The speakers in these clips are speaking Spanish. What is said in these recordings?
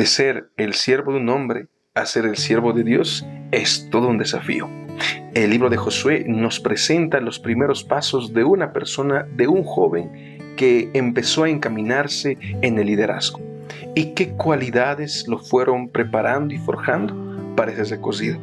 De ser el siervo de un hombre a ser el siervo de Dios es todo un desafío. El libro de Josué nos presenta los primeros pasos de una persona, de un joven que empezó a encaminarse en el liderazgo. ¿Y qué cualidades lo fueron preparando y forjando para ese recorrido?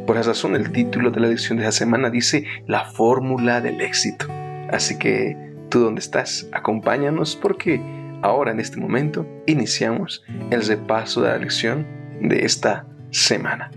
Por esa razón, el título de la lección de esta semana dice La fórmula del éxito. Así que tú donde estás, acompáñanos porque ahora en este momento iniciamos el repaso de la lección de esta semana.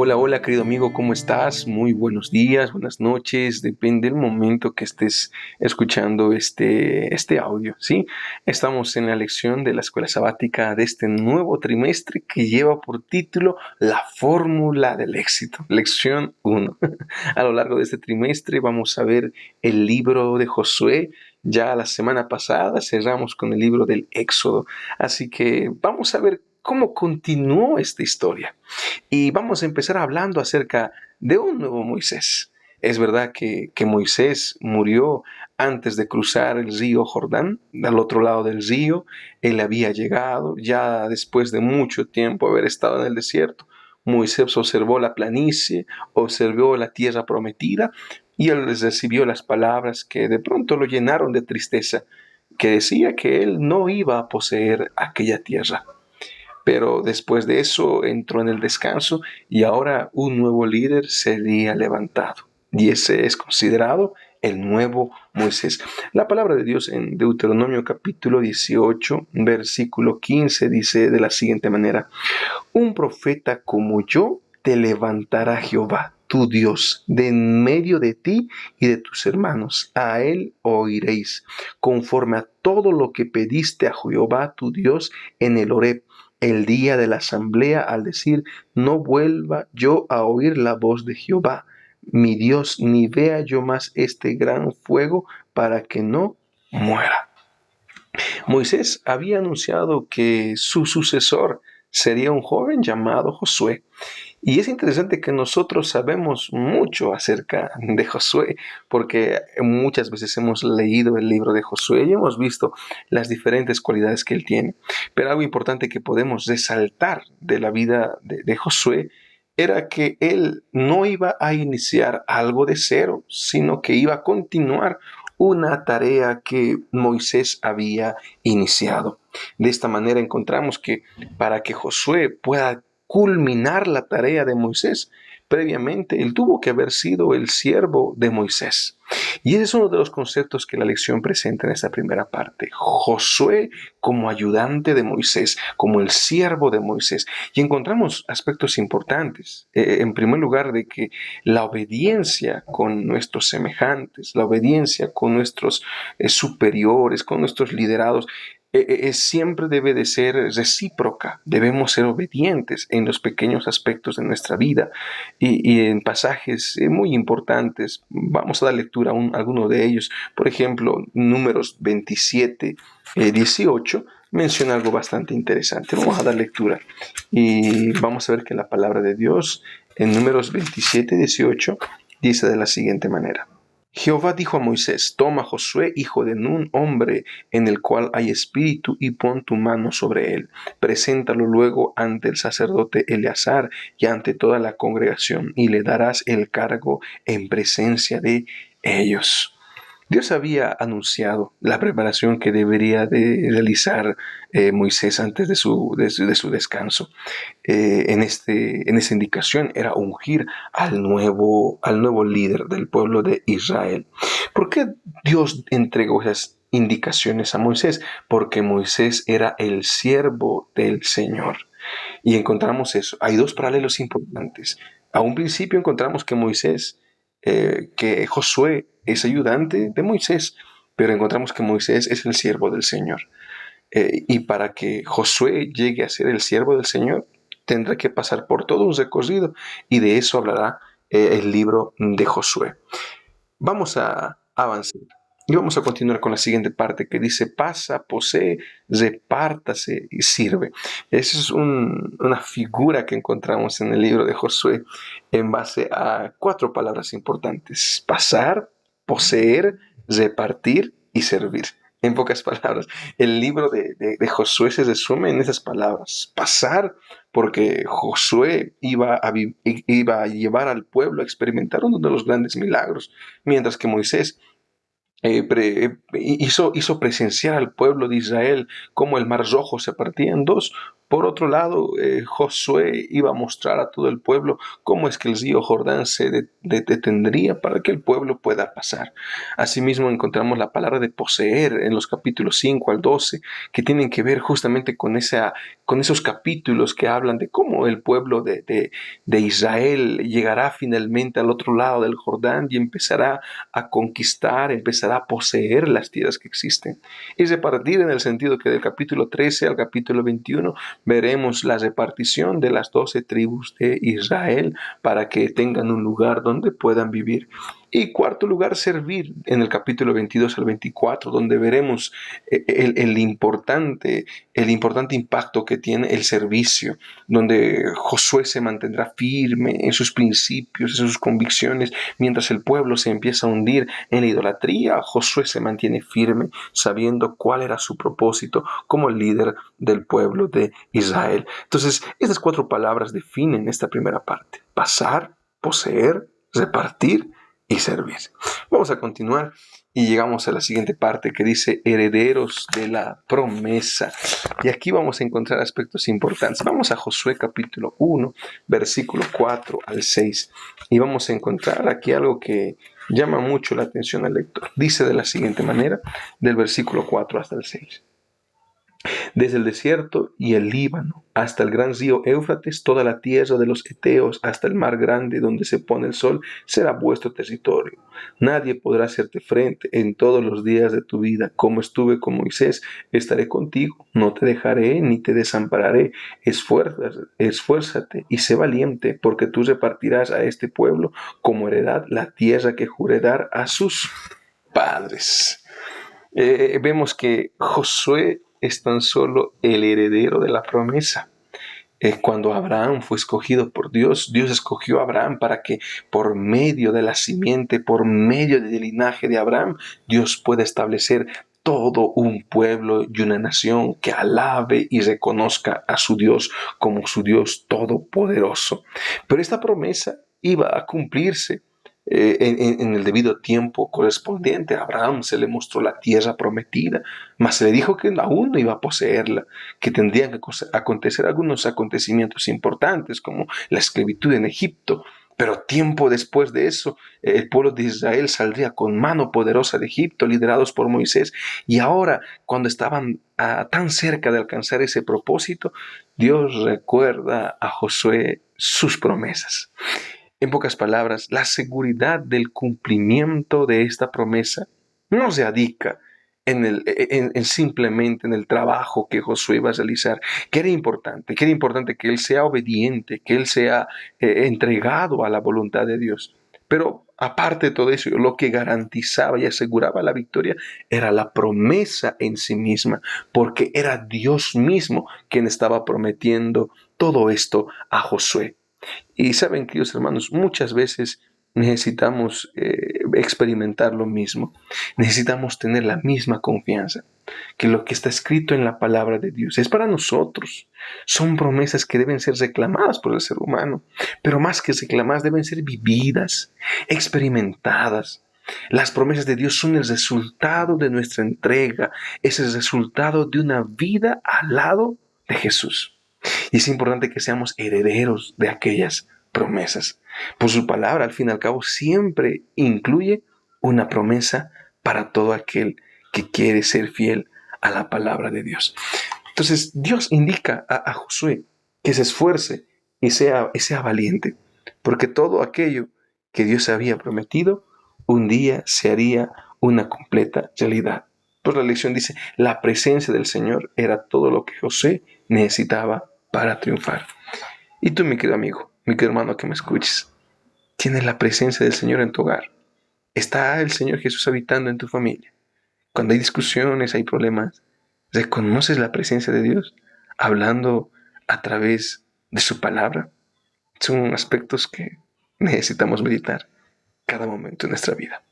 Hola, hola querido amigo, ¿cómo estás? Muy buenos días, buenas noches, depende del momento que estés escuchando este audio, ¿sí? Estamos en la lección de la escuela sabática de este nuevo trimestre que lleva por título La fórmula del éxito, lección 1. A lo largo de este trimestre vamos a ver el libro de Josué. Ya la semana pasada cerramos con el libro del Éxodo, así que vamos a ver cómo continuó esta historia. Y vamos a empezar hablando acerca de un nuevo Moisés. Es verdad que Moisés murió antes de cruzar el río Jordán, al otro lado del río. Él había llegado ya después de mucho tiempo haber estado en el desierto. Moisés observó la planicie, observó la tierra prometida y él les recibió las palabras que de pronto lo llenaron de tristeza, que decía que él no iba a poseer aquella tierra. Pero después de eso entró en el descanso y ahora un nuevo líder sería levantado. Y ese es considerado el nuevo Moisés. La palabra de Dios en Deuteronomio capítulo 18, versículo 15 dice de la siguiente manera: Un profeta como yo te levantará Jehová, tu Dios, de en medio de ti y de tus hermanos. A él oiréis, conforme a todo lo que pediste a Jehová tu Dios en el Horeb, el día de la asamblea, al decir: no vuelva yo a oír la voz de Jehová, mi Dios, ni vea yo más este gran fuego, para que no muera. Moisés había anunciado que su sucesor sería un joven llamado Josué. Y es interesante que nosotros sabemos mucho acerca de Josué, porque muchas veces hemos leído el libro de Josué y hemos visto las diferentes cualidades que él tiene. Pero algo importante que podemos resaltar de la vida de Josué era que él no iba a iniciar algo de cero, sino que iba a continuar una tarea que Moisés había iniciado. De esta manera encontramos que para que Josué pueda culminar la tarea de Moisés, previamente él tuvo que haber sido el siervo de Moisés. Y ese es uno de los conceptos que la lección presenta en esta primera parte. Josué como ayudante de Moisés, como el siervo de Moisés. Y encontramos aspectos importantes. En primer lugar, de que la obediencia con nuestros semejantes, la obediencia con nuestros superiores, con nuestros liderados, siempre debe de ser recíproca. Debemos ser obedientes en los pequeños aspectos de nuestra vida y en pasajes muy importantes. Vamos a dar lectura a alguno de ellos. Por ejemplo, Números 27, 18 menciona algo bastante interesante. Vamos a dar lectura y vamos a ver que la palabra de Dios en Números 27, 18 dice de la siguiente manera: Jehová dijo a Moisés: toma Josué, hijo de Nun, hombre en el cual hay espíritu, y pon tu mano sobre él. Preséntalo luego ante el sacerdote Eleazar y ante toda la congregación, y le darás el cargo en presencia de ellos. Dios había anunciado la preparación que debería de realizar Moisés antes de su descanso. En esa indicación era ungir al nuevo líder del pueblo de Israel. ¿Por qué Dios entregó esas indicaciones a Moisés? Porque Moisés era el siervo del Señor. Y encontramos eso. Hay dos paralelos importantes. A un principio encontramos que Josué es ayudante de Moisés, pero encontramos que Moisés es el siervo del Señor. Y para que Josué llegue a ser el siervo del Señor, tendrá que pasar por todo un recorrido, y de eso hablará el libro de Josué. Vamos a avanzar y vamos a continuar con la siguiente parte que dice: pasa, posee, repártase y sirve. Esa es una figura que encontramos en el libro de Josué en base a 4 palabras importantes: pasar, poseer, repartir y servir. En pocas palabras, el libro de Josué se resume en esas palabras: pasar, porque Josué iba a llevar al pueblo a experimentar uno de los grandes milagros, mientras que Moisés hizo presenciar al pueblo de Israel cómo el mar rojo se partía en dos. Por otro lado, Josué iba a mostrar a todo el pueblo cómo es que el río Jordán se detendría para que el pueblo pueda pasar. Asimismo, encontramos la palabra de poseer en los capítulos 5 al 12, que tienen que ver justamente con esos capítulos que hablan de cómo el pueblo de Israel llegará finalmente al otro lado del Jordán y empezará a conquistar, empezará a poseer las tierras que existen. Y repartir en el sentido que del capítulo 13 al capítulo 21 veremos la repartición de las 12 tribus de Israel para que tengan un lugar donde puedan vivir. Y cuarto lugar, servir en el capítulo 22 al 24, donde veremos el importante impacto que tiene el servicio, donde Josué se mantendrá firme en sus principios, en sus convicciones, mientras el pueblo se empieza a hundir en la idolatría. Josué se mantiene firme, sabiendo cuál era su propósito como líder del pueblo de Israel. Entonces, estas 4 palabras definen esta primera parte: pasar, poseer, repartir y servir. Vamos a continuar y llegamos a la siguiente parte que dice: herederos de la promesa. Y aquí vamos a encontrar aspectos importantes. Vamos a Josué capítulo 1, versículo 4 al 6. Y vamos a encontrar aquí algo que llama mucho la atención al lector. Dice de la siguiente manera, del versículo 4 hasta el 6: desde el desierto y el Líbano hasta el gran río Éufrates, toda la tierra de los Eteos hasta el mar grande donde se pone el sol, será vuestro territorio. Nadie podrá hacerte frente en todos los días de tu vida. Como estuve con Moisés, estaré contigo. No te dejaré ni te desampararé. Esfuérzate y sé valiente, porque tú repartirás a este pueblo como heredad la tierra que juré dar a sus padres. Vemos que Josué es tan solo el heredero de la promesa. Cuando Abraham fue escogido por Dios, Dios escogió a Abraham para que por medio de la simiente, por medio del linaje de Abraham, Dios pueda establecer todo un pueblo y una nación que alabe y reconozca a su Dios como su Dios todopoderoso. Pero esta promesa iba a cumplirse en el debido tiempo correspondiente. A Abraham se le mostró la tierra prometida, mas se le dijo que aún no iba a poseerla, que tendrían que acontecer algunos acontecimientos importantes como la esclavitud en Egipto. Pero tiempo después de eso, el pueblo de Israel saldría con mano poderosa de Egipto, liderados por Moisés. Y ahora, cuando estaban tan cerca de alcanzar ese propósito, Dios recuerda a Josué sus promesas. En pocas palabras, la seguridad del cumplimiento de esta promesa no se radica simplemente en el trabajo que Josué iba a realizar, que era importante que él sea obediente, que él sea entregado a la voluntad de Dios. Pero aparte de todo eso, lo que garantizaba y aseguraba la victoria era la promesa en sí misma, porque era Dios mismo quien estaba prometiendo todo esto a Josué. Y saben, queridos hermanos, muchas veces necesitamos experimentar lo mismo. Necesitamos tener la misma confianza, que lo que está escrito en la palabra de Dios es para nosotros. Son promesas que deben ser reclamadas por el ser humano, pero más que reclamadas deben ser vividas, experimentadas. Las promesas de Dios son el resultado de nuestra entrega, es el resultado de una vida al lado de Jesús. Y es importante que seamos herederos de aquellas promesas. Pues su palabra, al fin y al cabo, siempre incluye una promesa para todo aquel que quiere ser fiel a la palabra de Dios. Entonces, Dios indica a Josué que se esfuerce y sea valiente, porque todo aquello que Dios había prometido, un día se haría una completa realidad. Pues la lección dice: la presencia del Señor era todo lo que Josué necesitaba para triunfar. Y tú, mi querido amigo, mi querido hermano que me escuches, Tienes la presencia del Señor en tu hogar. Está el Señor Jesús habitando en tu familia. Cuando hay discusiones, hay problemas, reconoces la presencia de Dios hablando a través de su palabra. Son aspectos que necesitamos meditar cada momento de nuestra vida.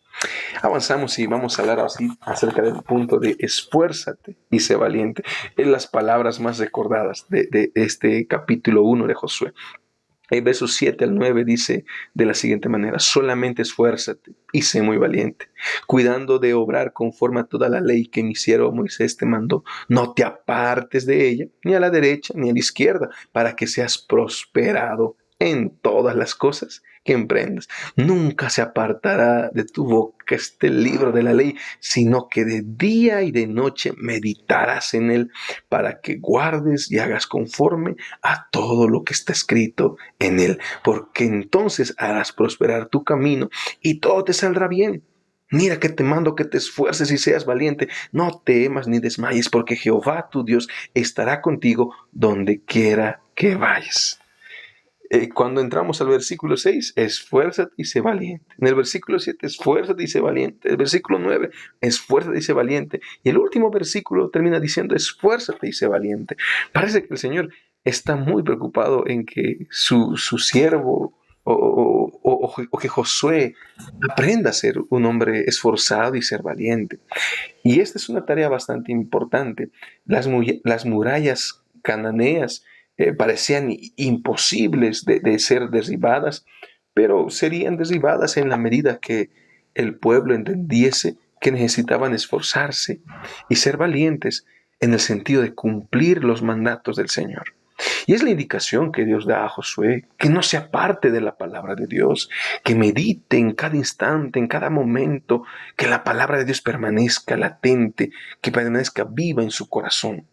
Avanzamos y vamos a hablar así acerca del punto de esfuérzate y sé valiente. Es las palabras más recordadas de este capítulo 1 de Josué. En versos 7 al 9 dice de la siguiente manera: solamente esfuérzate y sé muy valiente, cuidando de obrar conforme a toda la ley que mi siervo Moisés te mandó. No te apartes de ella, ni a la derecha ni a la izquierda, para que seas prosperado en todas las cosas que emprendas. Nunca se apartará de tu boca este libro de la ley, sino que de día y de noche meditarás en él, para que guardes y hagas conforme a todo lo que está escrito en él, porque entonces harás prosperar tu camino y todo te saldrá bien. Mira que te mando que te esfuerces y seas valiente. No temas ni desmayes, porque Jehová tu Dios estará contigo donde quiera que vayas. Cuando entramos al versículo 6, esfuérzate y sé valiente. En el versículo 7, esfuérzate y sé valiente. El versículo 9, esfuérzate y sé valiente. Y el último versículo termina diciendo, esfuérzate y sé valiente. Parece que el Señor está muy preocupado en que su siervo o que Josué aprenda a ser un hombre esforzado y ser valiente. Y esta es una tarea bastante importante. Las murallas cananeas parecían imposibles de ser derribadas, pero serían derribadas en la medida que el pueblo entendiese que necesitaban esforzarse y ser valientes en el sentido de cumplir los mandatos del Señor. Y es la indicación que Dios da a Josué, que no se aparte de la palabra de Dios, que medite en cada instante, en cada momento, que la palabra de Dios permanezca latente, que permanezca viva en su corazón.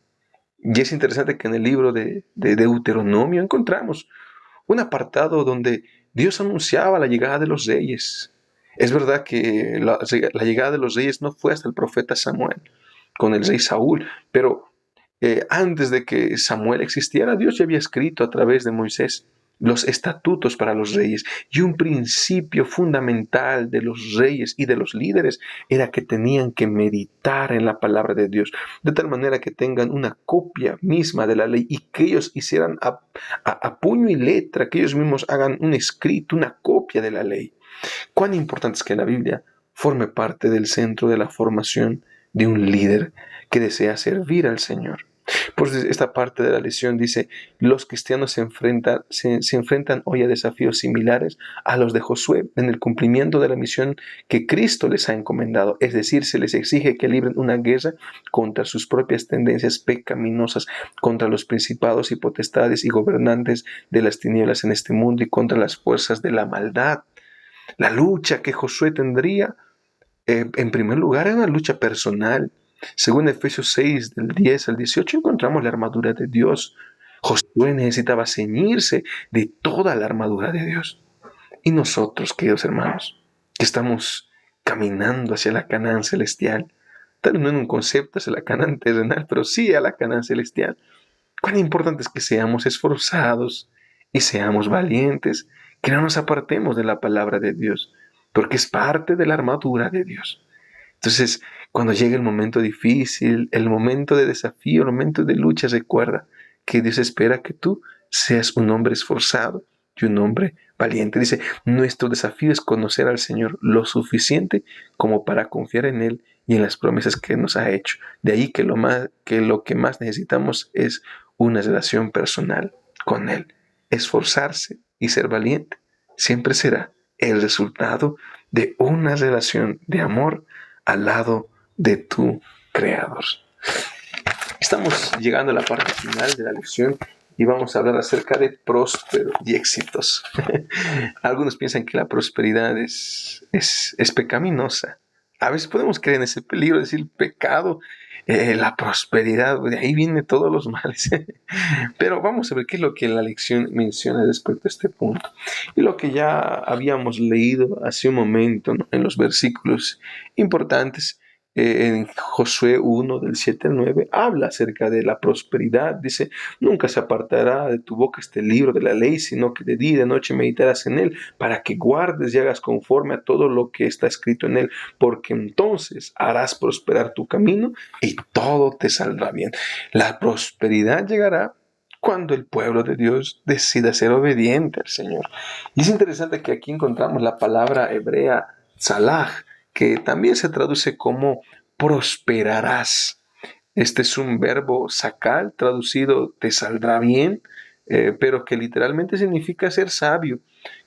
Y es interesante que en el libro de Deuteronomio encontramos un apartado donde Dios anunciaba la llegada de los reyes. Es verdad que la llegada de los reyes no fue hasta el profeta Samuel, con el rey Saúl, pero antes de que Samuel existiera, Dios ya había escrito a través de Moisés los estatutos para los reyes. Y un principio fundamental de los reyes y de los líderes era que tenían que meditar en la palabra de Dios, de tal manera que tengan una copia misma de la ley y que ellos hicieran a puño y letra, que ellos mismos hagan un escrito, una copia de la ley. Cuán importante es que la Biblia forme parte del centro de la formación de un líder que desea servir al Señor. Por esta parte de la lección dice, los cristianos se enfrentan hoy a desafíos similares a los de Josué en el cumplimiento de la misión que Cristo les ha encomendado. Es decir, se les exige que libren una guerra contra sus propias tendencias pecaminosas, contra los principados y potestades y gobernantes de las tinieblas en este mundo y contra las fuerzas de la maldad. La lucha que Josué tendría, en primer lugar, era una lucha personal. Según Efesios 6, del 10 al 18, encontramos la armadura de Dios. Josué necesitaba ceñirse de toda la armadura de Dios. Y nosotros, queridos hermanos, que estamos caminando hacia la Canaán celestial, tal vez no en un concepto hacia la Canaán terrenal, pero sí a la Canaán celestial, cuán importante es que seamos esforzados y seamos valientes, que no nos apartemos de la palabra de Dios, porque es parte de la armadura de Dios. Entonces, cuando llegue el momento difícil, el momento de desafío, el momento de lucha, recuerda que Dios espera que tú seas un hombre esforzado y un hombre valiente. Dice, nuestro desafío es conocer al Señor lo suficiente como para confiar en Él y en las promesas que nos ha hecho. De ahí que lo que más necesitamos es una relación personal con Él. Esforzarse y ser valiente siempre será el resultado de una relación de amor al lado de tu Creador. Estamos llegando a la parte final de la lección y vamos a hablar acerca de próspero y exitoso. Algunos piensan que la prosperidad es pecaminosa. A veces podemos creer en ese peligro de decir pecado, la prosperidad, de ahí vienen todos los males. Pero vamos a ver qué es lo que la lección menciona respecto a este punto. Y lo que ya habíamos leído hace un momento, ¿no?, en los versículos importantes, En Josué 1, del 7 al 9, habla acerca de la prosperidad. Dice, nunca se apartará de tu boca este libro de la ley, sino que de día y de noche meditarás en él, para que guardes y hagas conforme a todo lo que está escrito en él, porque entonces harás prosperar tu camino y todo te saldrá bien. La prosperidad llegará cuando el pueblo de Dios decida ser obediente al Señor. Y es interesante que aquí encontramos la palabra hebrea salah, que también se traduce como prosperarás. Este es un verbo sacal, traducido te saldrá bien, pero que literalmente significa ser sabio.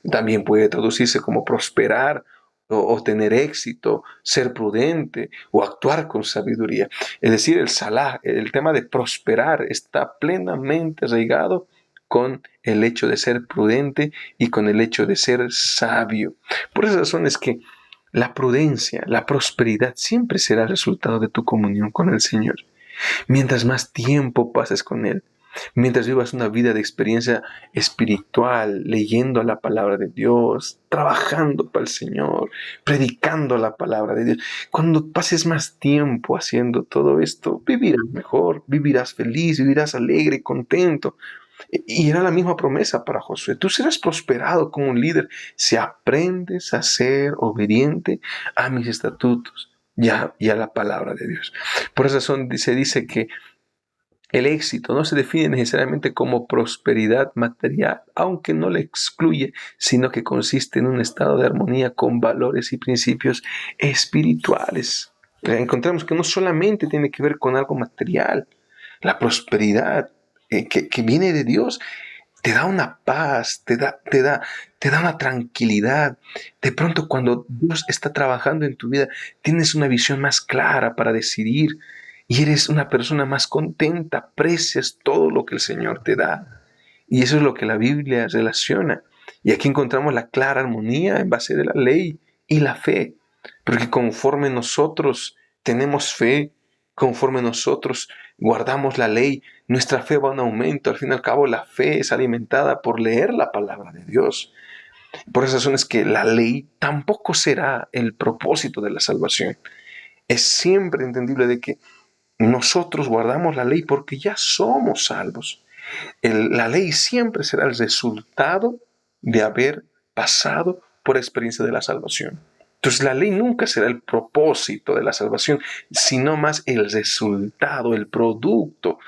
También puede traducirse como prosperar o tener éxito, ser prudente o actuar con sabiduría. Es decir, el salah, el tema de prosperar, está plenamente arraigado con el hecho de ser prudente y con el hecho de ser sabio. Por esas razones que la prudencia, la prosperidad siempre será el resultado de tu comunión con el Señor. Mientras más tiempo pases con Él, mientras vivas una vida de experiencia espiritual, leyendo la palabra de Dios, trabajando para el Señor, predicando la palabra de Dios, cuando pases más tiempo haciendo todo esto, vivirás mejor, vivirás feliz, vivirás alegre, contento. Y era la misma promesa para Josué. Tú serás prosperado como un líder si aprendes a ser obediente a mis estatutos y a la palabra de Dios. Por esa razón se dice que el éxito no se define necesariamente como prosperidad material, aunque no le excluye, sino que consiste en un estado de armonía con valores y principios espirituales. Encontramos que no solamente tiene que ver con algo material. La prosperidad que viene de Dios te da una paz, te da una tranquilidad. De pronto, cuando Dios está trabajando en tu vida, tienes una visión más clara para decidir y eres una persona más contenta, aprecias todo lo que el Señor te da. Y eso es lo que la Biblia relaciona. Y aquí encontramos la clara armonía en base de la ley y la fe. Porque conforme nosotros tenemos fe, conforme nosotros guardamos la ley, nuestra fe va en aumento. Al fin y al cabo, la fe es alimentada por leer la palabra de Dios. Por esas razones que la ley tampoco será el propósito de la salvación. Es siempre entendible de que nosotros guardamos la ley porque ya somos salvos. La ley siempre será el resultado de haber pasado por experiencia de la salvación. Entonces la ley nunca será el propósito de la salvación, sino más el resultado, el producto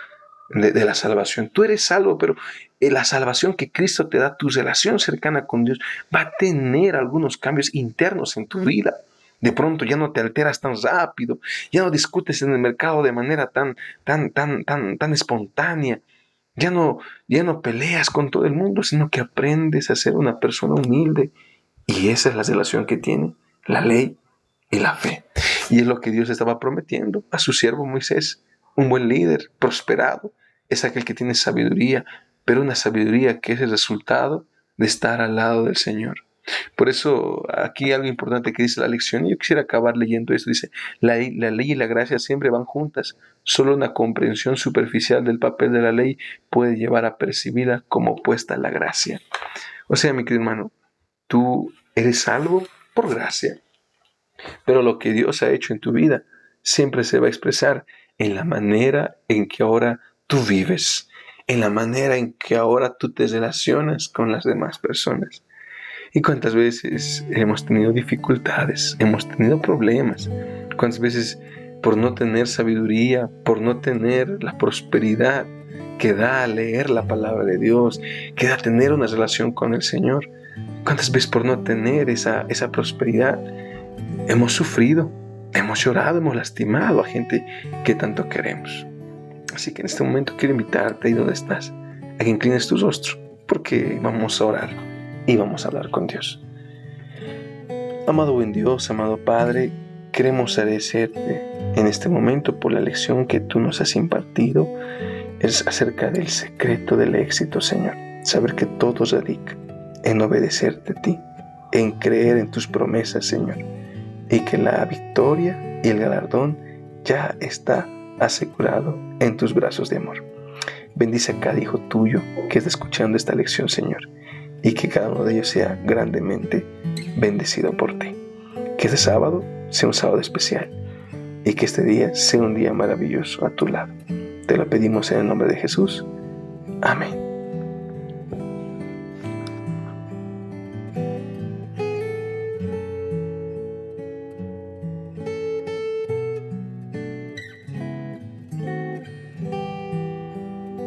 de la salvación. Tú eres salvo, pero la salvación que Cristo te da, tu relación cercana con Dios, va a tener algunos cambios internos en tu vida. De pronto ya no te alteras tan rápido, ya no discutes en el mercado de manera tan espontánea. Ya no peleas con todo el mundo, sino que aprendes a ser una persona humilde. Y esa es la relación que tiene la ley y la fe. Y es lo que Dios estaba prometiendo a su siervo Moisés. Un buen líder, prosperado, es aquel que tiene sabiduría, pero una sabiduría que es el resultado de estar al lado del Señor. Por eso aquí algo importante que dice la lección, y yo quisiera acabar leyendo esto, dice, la ley y la gracia siempre van juntas, solo una comprensión superficial del papel de la ley puede llevar a percibirla como opuesta a la gracia. O sea, mi querido hermano, tú eres salvo por gracia, pero lo que Dios ha hecho en tu vida siempre se va a expresar en la manera en que ahora tú vives, en la manera en que ahora tú te relacionas con las demás personas. ¿Y cuántas veces hemos tenido dificultades, hemos tenido problemas? ¿Cuántas veces por no tener sabiduría, por no tener la prosperidad que da leer la palabra de Dios, que da tener una relación con el Señor? ¿Cuántas veces por no tener esa prosperidad hemos sufrido, hemos llorado, hemos lastimado a gente que tanto queremos? Así que en este momento quiero invitarte ahí donde estás, a que inclines tu rostro, porque vamos a orar y vamos a hablar con Dios. Amado buen Dios, amado Padre, queremos agradecerte en este momento por la lección que tú nos has impartido. Es acerca del secreto del éxito, Señor. Saber que todo radica en obedecerte a ti, en creer en tus promesas, Señor, y que la victoria y el galardón ya está asegurado en tus brazos de amor. Bendice a cada hijo tuyo que está escuchando esta lección, Señor, y que cada uno de ellos sea grandemente bendecido por ti. Que este sábado sea un sábado especial. y que este día sea un día maravilloso a tu lado. Te lo pedimos en el nombre de Jesús. Amén.